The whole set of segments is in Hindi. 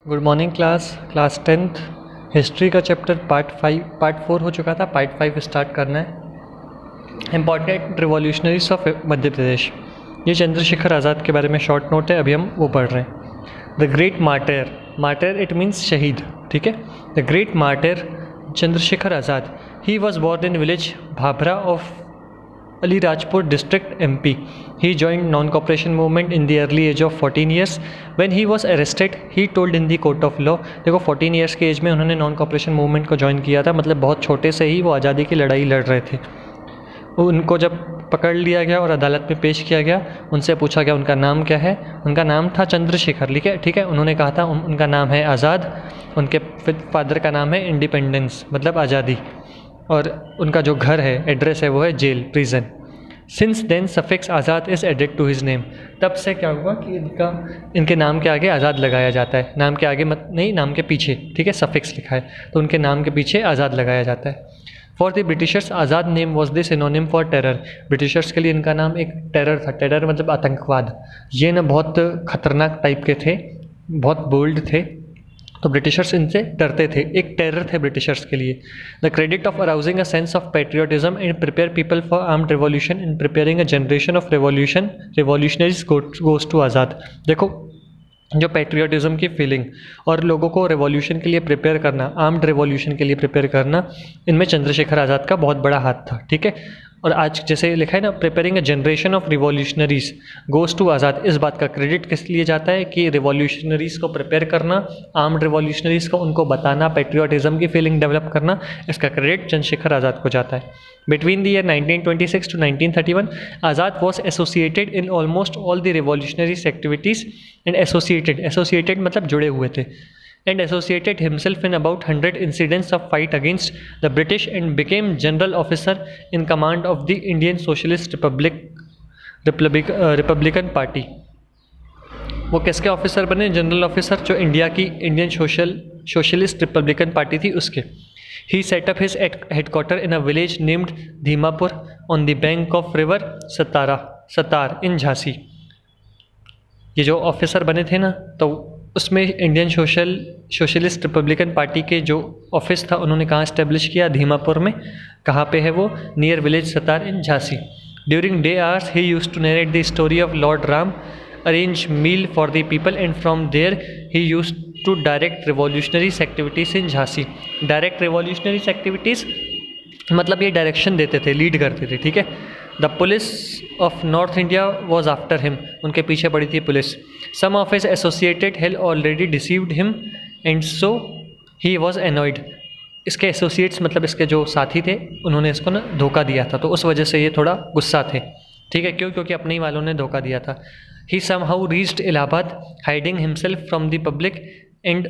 Good morning class 10th history का चैप्टर पार्ट 4 हो चुका था। पार्ट 5 स्टार्ट करना है। इम्पॉर्टेंट रिवॉल्यूशनरीज ऑफ मध्य प्रदेश, ये चंद्रशेखर आज़ाद के बारे में शॉर्ट नोट है, अभी हम वो पढ़ रहे हैं। The great martyr it means शहीद, ठीक है। The great martyr Chandrashekhar Azad, he was born in village Bhabhra of Alirajpur district MP. He joined non-cooperation movement in the early age of 14 years. When he was arrested, he told in the court of law. देखो 14 years के एज में उन्होंने नॉन कॉपरेशन मूवमेंट को ज्वाइन किया था, मतलब बहुत छोटे से ही वो आज़ादी की लड़ाई लड़ रहे थे। उनको जब पकड़ लिया गया और अदालत में पेश किया गया, उनसे पूछा गया उनका नाम क्या है। उनका नाम था चंद्रशेखर, ठीक है। उन्होंने कहा था उनका नाम है आज़ाद, उनके फादर का नाम है इंडिपेंडेंस मतलब आज़ादी, और उनका जो घर है, एड्रेस है, वो है jail, prison. Since then suffix Azad is added to his name. तब से क्या हुआ कि इनके नाम के आगे आज़ाद लगाया जाता है, नाम के आगे नहीं, नाम के पीछे, ठीक है, सफिक्स लिखा है तो उनके नाम के पीछे आज़ाद लगाया जाता है। For the Britishers Azad name was the synonym for terror. Britishers के लिए इनका नाम एक टेरर था। टेरर मतलब आतंकवाद। ये ना बहुत खतरनाक टाइप के थे, बहुत बोल्ड थे, तो ब्रिटिशर्स इनसे डरते थे, एक टेरर थे ब्रिटिशर्स के लिए। The credit of arousing a sense of patriotism and prepare people for armed revolution in preparing a generation of revolutionaries goes to Azad. देखो, जो पेट्रियोटिज्म की फीलिंग और लोगों को रिवॉल्यूशन के लिए प्रिपेयर करना, आर्म्ड रिवॉल्यूशन के लिए प्रिपेयर करना, इनमें चंद्रशेखर आज़ाद का बहुत बड़ा हाथ था, ठीक है। और आज जैसे लिखा है ना, preparing a generation of revolutionaries goes to Azad, इस बात का क्रेडिट किस लिए जाता है कि रिवॉल्यूशनरीज को प्रिपेयर करना, आर्म्ड रिवॉल्यूशनरीज को उनको बताना, पेट्रियोटिज्म की फीलिंग डेवलप करना, इसका क्रेडिट चंद्रशेखर आज़ाद को जाता है। Between the year 1926 to 1931, Azad was associated in almost all the revolutionaries activities and associated मतलब जुड़े हुए थे, and associated himself in about 100 incidents of fight against the British and became general officer in command of the Indian Socialist Republican Party। वो किसके ऑफिसर बने? जनरल ऑफिसर, जो इंडिया की इंडियन सोशलिस्ट रिपब्लिकन पार्टी थी उसके। He set up his headquarter in a village named Dhimapur on the bank of river Satar in Jhansi. ये जो ऑफिसर बने थे ना, तो उसमें इंडियन सोशलिस्ट रिपब्लिकन पार्टी के जो ऑफिस था उन्होंने कहाँ इस्टेब्लिश किया? धीमापुर में। कहाँ पे है वो? Near village Satar in Jhansi. During day hours he used to narrate the story of lord Ram, arrange meal for the people, and from there he used to direct revolutionaries activities in Jhansi. Direct revolutionaries activities मतलब ये डायरेक्शन देते थे, लीड करते थे, ठीक है। The police of north India was after him, उनके पीछे पड़ी थी पुलिस। Some of his associated had already deceived him and so he was annoyed. इसके एसोसिएट्स मतलब इसके जो साथी थे, उन्होंने इसको ना धोखा दिया था, तो उस वजह से ये थोड़ा गुस्सा थे, ठीक है। क्यों? क्योंकि अपने ही वालों ने धोखा दिया था। He somehow reached Allahabad hiding himself from the public, and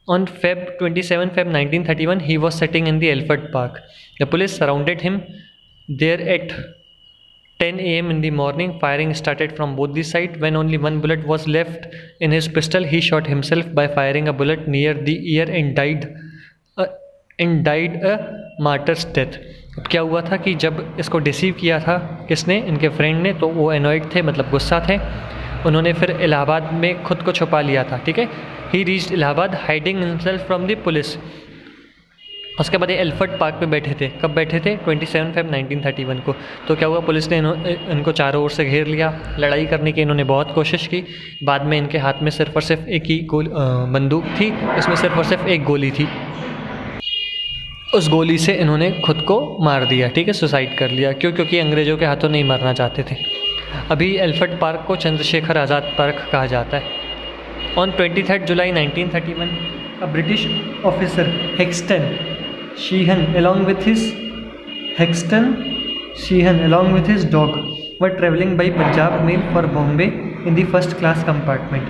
on 27 Feb 1931 he was sitting in the Alfred Park. The police surrounded him there at 10 a.m. in the morning. Firing started from both the sides. When only one bullet was left in his pistol, he shot himself by firing a bullet near the ear and died a martyr's death. अब क्या हुआ था कि जब इसको डिसीव किया था किसने? इनके फ्रेंड ने, तो वो एनॉयड थे मतलब गुस्सा थे, उन्होंने फिर इलाहाबाद में खुद को छुपा लिया था, ठीक है। ही reached Allahabad hiding himself from the police. उसके बाद ये एल्फर्ड पार्क में बैठे थे। कब बैठे थे? 27 Feb 1931 को। तो क्या हुआ? पुलिस ने इनको चारों ओर से घेर लिया। लड़ाई करने की इन्होंने बहुत कोशिश की। बाद में इनके हाथ में सिर्फ और सिर्फ एक ही बंदूक थी, उसमें सिर्फ और सिर्फ एक गोली थी। उस गोली से इन्होंने खुद को मार दिया, ठीक है, सुसाइड कर लिया। क्यों? क्योंकि अंग्रेज़ों के हाथों नहीं मरना चाहते थे। अभी एल्फर्ड पार्क को चंद्रशेखर आज़ाद पार्क कहा जाता है। On 23 July 1931, a British officer Hexton Sheehan along with his dog were travelling by Punjab Mail for Bombay in the first class compartment.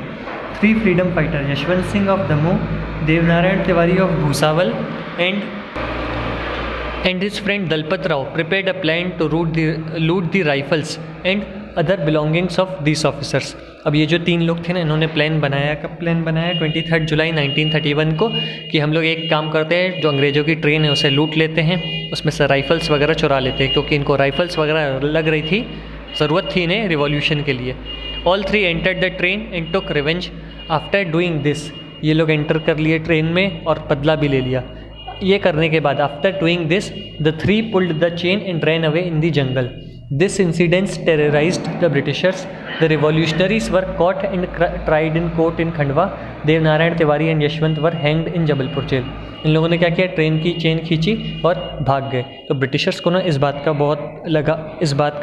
Three freedom fighters, Yashwant Singh of Damoh, Devnarayan Tiwari of Bhusawal, and his friend Dalpat Rao prepared a plan to loot the rifles and other belongings of this officers. अब ये जो तीन लोग थे ना, इन्होंने प्लान बनाया। कब प्लान बनाया? 23 जुलाई 1931 को, कि हम लोग एक काम करते हैं, जो अंग्रेज़ों की ट्रेन है उसे लूट लेते हैं, उसमें से राइफ़ल्स वगैरह चुरा लेते हैं, क्योंकि इनको राइफ़ल्स वगैरह लग रही थी, ज़रूरत थी इन्हें रिवॉल्यूशन के लिए। All three entered the train and took revenge. After doing this ये लोग एंटर कर लिए ट्रेन में और बदला भी ले लिया। ये करने के बाद after doing this the three pulled the chain and ran away in the jungle. This incidents terrorised the Britishers. The revolutionaries were caught and tried in court in Khandwa. Devnarayan Tiwari and Yashwant were hanged in Jabalpur jail. इन लोगों ने क्या किया, ट्रेन की चेन खींची और भाग गए। तो ब्रिटिशर्स को ना इस बात का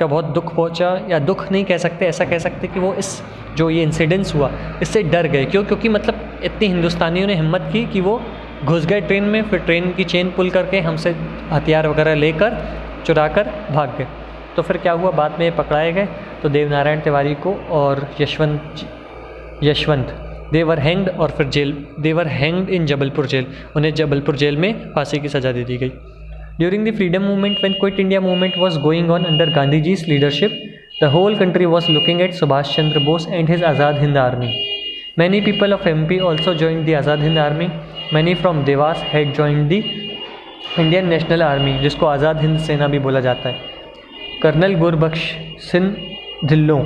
बहुत दुख पहुंचा, या दुख नहीं कह सकते, ऐसा कह सकते कि वो इस जो ये इंसिडेंस हुआ इससे डर गए। क्यों? क्योंकि मतलब इतनी हिंदुस्तानियों ने हिम्मत की कि वो घुस गए ट्रेन में, फिर ट्रेन की चेन पुल करके हमसे हथियार वगैरह लेकर चुरा कर भाग गए। तो फिर क्या हुआ, बाद में ये पकड़ाए गए। तो देवनारायण तिवारी को और यशवंत दे वर हैंग्ड, और फिर दे वर हैंग्ड इन जबलपुर जेल। उन्हें जबलपुर जेल में फांसी की सज़ा दे दी गई। During the freedom movement when quit India movement was going on under Gandhi ji's leadership, the whole country was looking at Subhash Chandra Bose and his Azad Hind army. Many people of MP also joined the Azad Hind Army. Many from Dewas had joined the Indian National Army, जिसको आज़ाद हिंद सेना भी बोला जाता है। Colonel Gurbaksh Singh Dhillon,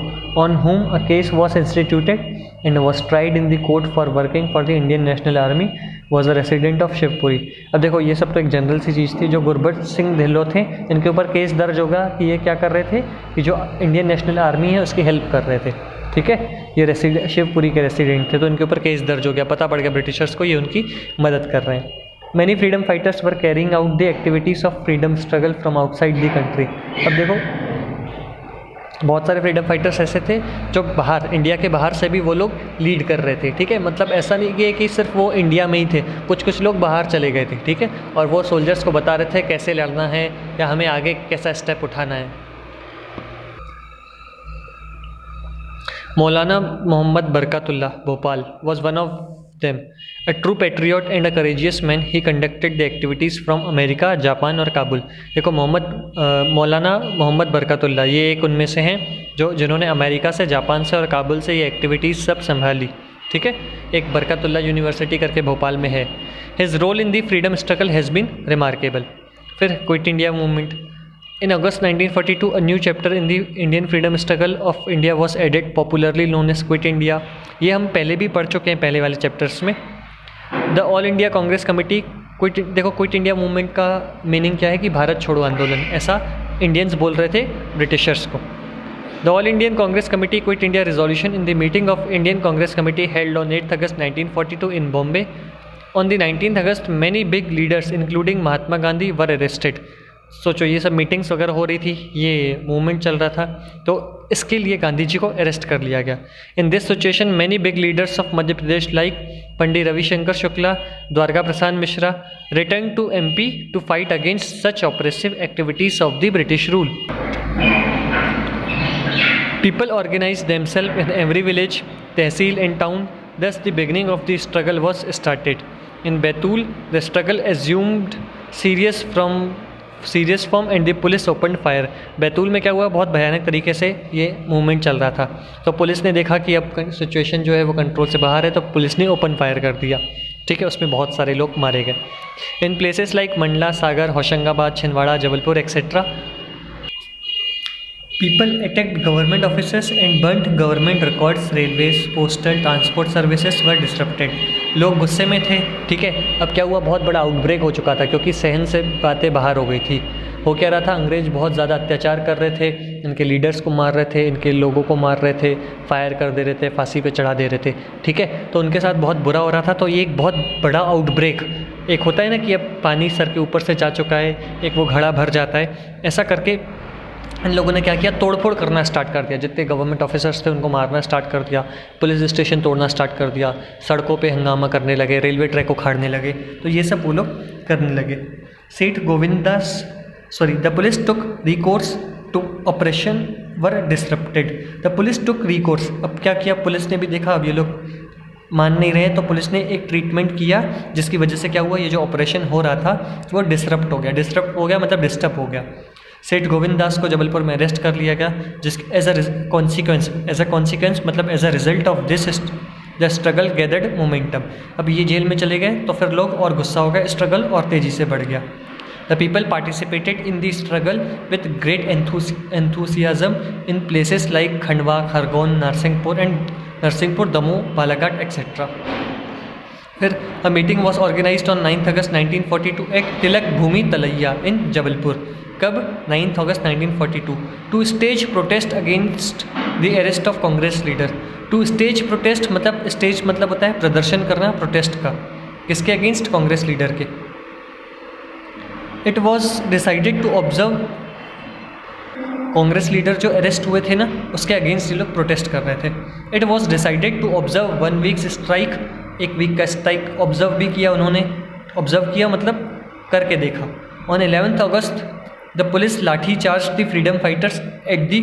on whom a case was instituted and was tried in the court for working for the Indian National Army, was a resident of Shivpuri. अब देखो ये सब तो एक जनरल सी चीज़ थी। जो गुरबख्श सिंह ढिल्लों थे, इनके ऊपर केस दर्ज होगा कि ये क्या कर रहे थे, कि जो इंडियन नेशनल आर्मी है उसकी हेल्प कर रहे थे। ठीक है, ये शिवपुरी के रेसिडेंट थे, तो इनके ऊपर केस दर्ज हो गया। पता पड़ गया ब्रिटिशर्स को ये उनकी मदद कर रहे हैं। Many freedom fighters were carrying out the activities of freedom struggle from outside the country. अब देखो बहुत सारे फ्रीडम फाइटर्स ऐसे थे जो बाहर, इंडिया के बाहर से भी वो लोग लीड कर रहे थे। ठीक है, मतलब ऐसा नहीं कि सिर्फ वो इंडिया में ही थे, कुछ लोग बाहर चले गए थे। ठीक है, और वो सोल्जर्स को बता रहे थे कैसे लड़ना है या हमें आगे कैसा स्टेप उठाना है। Maulana Mohammad Barkatullah Bhopal was one of them. A true patriot and a courageous man, he conducted the activities from America, Japan और काबुल। देखो मौलाना मोहम्मद बरकतुल्लाह ये एक उनमें से हैं जिन्होंने अमेरिका से, जापान से और काबुल से ये एक्टिविटीज़ सब संभाली। ठीक है, एक बरकतुल्लाह यूनिवर्सिटी करके भोपाल में है। His role in the freedom struggle has been remarkable. फिर quit India movement. In August 1942, a new chapter in the Indian freedom struggle of India was added, popularly known as Quit India. ये हम पहले भी पढ़ चुके हैं पहले वाले चैप्टर्स में। The All India Congress Committee quit India movement का मीनिंग क्या है कि भारत छोड़ो आंदोलन, ऐसा इंडियंस बोल रहे थे ब्रिटिशर्स को। The All Indian Congress Committee Quit India resolution in the meeting of Indian Congress Committee held on 8th August 1942 in Bombay. On the 19th August, many big leaders including Mahatma Gandhi were arrested. सोचो ये सब मीटिंग्स वगैरह हो रही थी, ये मूवमेंट चल रहा था, तो इसके लिए गांधी जी को अरेस्ट कर लिया गया। In this situation many big leaders of Madhya Pradesh like Pandit Ravishankar Shukla, Dwarka Prasad Mishra return to MP to fight against such oppressive activities of the British rule. People organise themselves in every village, tehsil and town, thus the beginning of the struggle was started. In Batul, the struggle assumed serious form and the police opened fire. Betul में क्या हुआ, बहुत भयानक तरीके से ये मूवमेंट चल रहा था, तो पुलिस ने देखा कि अब सिचुएशन जो है वो कंट्रोल से बाहर है, तो पुलिस ने ओपन फायर कर दिया। ठीक है, उसमें बहुत सारे लोग मारे गए। इन places like Mandla, Sagar, Hoshangabad, Chhindwara, Jabalpur etcetera, people attacked government officers and burned government records, railways, postal, transport services were disrupted. लोग गुस्से में थे। ठीक है, अब क्या हुआ, बहुत बड़ा आउटब्रेक हो चुका था क्योंकि सहन से बातें बाहर हो गई थी। हो क्या रहा था, अंग्रेज बहुत ज़्यादा अत्याचार कर रहे थे, इनके लीडर्स को मार रहे थे, इनके लोगों को मार रहे थे, फायर कर दे रहे थे, फांसी पे चढ़ा दे रहे थे। ठीक है, तो उनके साथ बहुत बुरा हो रहा था। तो ये एक बहुत बड़ा आउटब्रेक, एक होता है ना कि अब पानी सर के ऊपर से जा चुका है, एक वो घड़ा भर जाता है, ऐसा करके इन लोगों ने क्या किया, तोड़फोड़ करना स्टार्ट कर दिया। जितने गवर्नमेंट ऑफिसर्स थे उनको मारना स्टार्ट कर दिया, पुलिस स्टेशन तोड़ना स्टार्ट कर दिया, सड़कों पे हंगामा करने लगे, रेलवे ट्रैक उखाड़ने लगे, तो ये सब वो लोग करने लगे। The police took recourse to operation were disrupted. The police took recourse, अब क्या किया पुलिस ने भी देखा अब ये लोग मान नहीं रहे, तो पुलिस ने एक ट्रीटमेंट किया जिसकी वजह से क्या हुआ, ये जो ऑपरेशन हो रहा था वो डिसरप्ट हो गया मतलब डिस्टर्ब हो गया। सेठ गोविंद दास को जबलपुर में अरेस्ट कर लिया गया, जिसके एज अ कॉन्सिक्वेंस मतलब as a result of this the struggle gathered momentum. अब ये जेल में चले गए तो फिर लोग और गुस्सा हो गया, स्ट्रगल और तेज़ी से बढ़ गया। The people participated in the struggle with great enthusiasm in places like Khandwa, Khargone, Narsinghpur, Damoh, Balaghat etcetera. फिर a meeting was organised on 9 August 1942 at Tilak Bhumi Talaiya in Jabalpur. कब? 9 August 1942 to stage protest against the arrest of Congress leader. To stage protest मतलब स्टेज मतलब होता है प्रदर्शन करना, प्रोटेस्ट का, किसके अगेंस्ट? कांग्रेस लीडर के। It was decided to observe, Congress leader जो अरेस्ट हुए थे ना उसके अगेंस्ट ये लोग प्रोटेस्ट कर रहे थे। It was decided to observe 1 weeks strike, 1 week का स्ट्राइक ऑब्जर्व भी किया उन्होंने। ऑब्जर्व किया मतलब करके देखा। On 11 August the police lathi charge the freedom fighters at the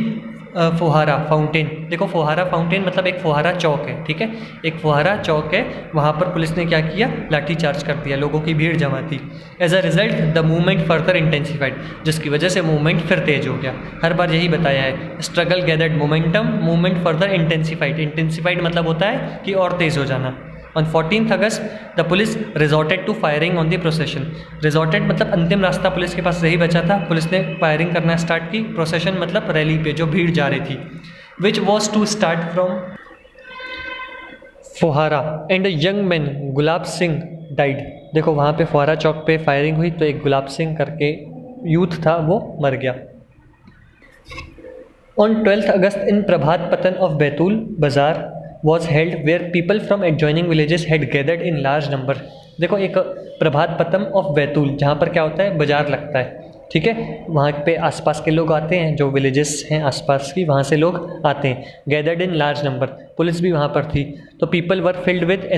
Fuhara fountain. देखो फुहारा फाउंटेन मतलब एक फुहारा चौक है, ठीक है, एक फुहारा चौक है, वहाँ पर पुलिस ने क्या किया? लाठी चार्ज कर दिया, लोगों की भीड़ जमा थी। As a result the movement further intensified, जिसकी वजह से मूवमेंट फिर तेज हो गया। हर बार यही बताया है, struggle gathered momentum, movement further intensified. Intensified मतलब होता है कि और तेज हो जाना। On 14 August the police resorted to firing on the procession. Resorted मतलब अंतिम रास्ता पुलिस के पास यही बचा था, पुलिस ने फायरिंग करना स्टार्ट की। प्रोसेशन मतलब रैली पे जो भीड़ जा रही थी। Which was to start from Fuhara and a young man Gulab Singh died. देखो वहाँ पे फुहारा चौक पे फायरिंग हुई तो एक गुलाब सिंह करके यूथ था वो मर गया। ऑन 12 अगस्त इन प्रभात पतन ऑफ बैतूल बाजार was held where people from adjoining villages had gathered in large number। देखो एक प्रभात पतम ऑफ बैतूल, जहाँ पर क्या होता है? बाजार लगता है, ठीक है, वहाँ पे आसपास के लोग आते हैं, जो विलेजेस हैं आसपास की, वहाँ से लोग आते हैं। Gathered in large number, police भी वहाँ पर थी। तो people were filled with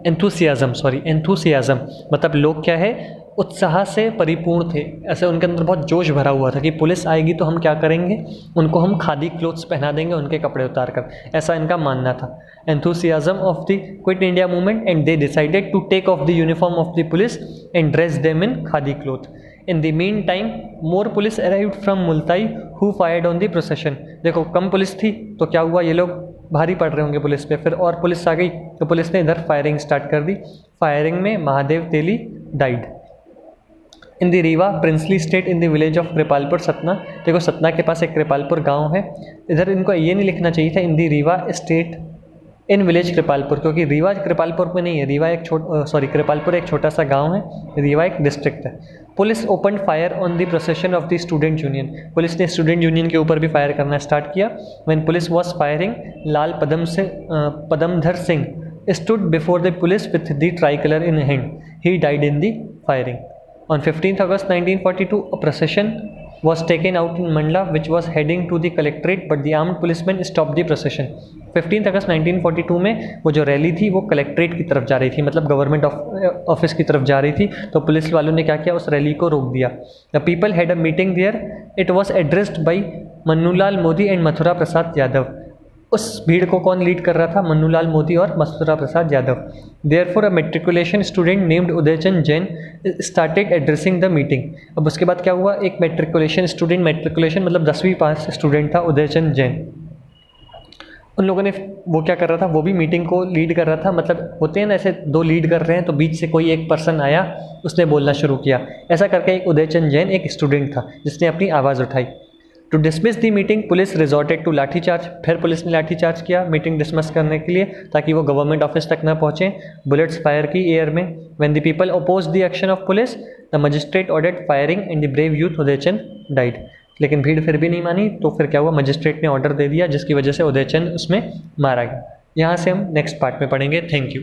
enthusiasm मतलब लोग क्या है? उत्साह से परिपूर्ण थे। ऐसे उनके अंदर बहुत जोश भरा हुआ था कि पुलिस आएगी तो हम क्या करेंगे? उनको हम खादी क्लोथ्स पहना देंगे, उनके कपड़े उतार कर, ऐसा इनका मानना था। Enthusiasm of the Quit India movement and they decided to take off the uniform of the police and dress them in khadi cloth. In the mean time more police arrived from Multai who fired on the procession. देखो कम पुलिस थी तो क्या हुआ? ये लोग भारी पड़ रहे होंगे पुलिस पे, फिर और पुलिस आ गई तो पुलिस ने इधर फायरिंग स्टार्ट कर दी। फायरिंग में Mahadev Teli died. In the Rewa princely state in the village of Kripalpur Satna. देखो सतना के पास एक कृपालपुर गांव है, इधर इनको ये नहीं लिखना चाहिए था इन the Rewa state in village Kripalpur, क्योंकि रीवा कृपालपुर में नहीं है। रीवा एक कृपालपुर एक छोटा सा गांव है, रीवा एक डिस्ट्रिक्ट है। Police open fire on the procession of the student union. Police ने स्टूडेंट यूनियन के ऊपर भी फायर करना स्टार्ट किया। When police was firing Lal Padmadhar Singh stood before the police with the tricolour in hand. He died in the firing. On 15th August 1942, a procession was taken out in Mandla which was heading to the collectorate, but the armed policemen stopped the procession। 15 अगस्त 1942 में वो जो रैली थी वो कलेक्ट्रेट की तरफ जा रही थी, मतलब गवर्नमेंट ऑफिस की तरफ जा रही थी, तो पुलिस वालों ने क्या किया? उस रैली को रोक दिया। The people had a meeting there, it was addressed by Mannulal Modi and Mathura Prasad Yadav. उस भीड़ को कौन लीड कर रहा था? मन्नूलाल मोदी और Mathura Prasad Yadav. Therefore a matriculation student named Udaychand Jain started addressing the meeting. अब उसके बाद क्या हुआ? एक मेट्रिकुलेशन स्टूडेंट, मेट्रिकुलेशन मतलब 10वीं पास स्टूडेंट था उदयचंद जैन, उन लोगों ने वो क्या कर रहा था? वो भी मीटिंग को लीड कर रहा था। मतलब होते हैं ना ऐसे 2 लीड कर रहे हैं तो बीच से कोई एक पर्सन आया, उसने बोलना शुरू किया। ऐसा करके एक उदयचंद जैन एक स्टूडेंट था जिसने अपनी आवाज़ उठाई। To dismiss the meeting police resorted to lathi charge. फिर पुलिस ने लाठीचार्ज किया मीटिंग डिसमिस करने के लिए ताकि वो गवर्नमेंट ऑफिस तक ना पहुँचे। बुलेट्स फायर की एयर में। When the people oppose the action of police the magistrate ordered firing and the brave youth Udaychand died. लेकिन भीड़ फिर भी नहीं मानी तो फिर क्या हुआ? मजिस्ट्रेट ने ऑर्डर दे दिया जिसकी वजह से उदयचंद उसमें मारा गया। यहाँ से हम नेक्स्ट पार्ट में पढ़ेंगे। Thank you.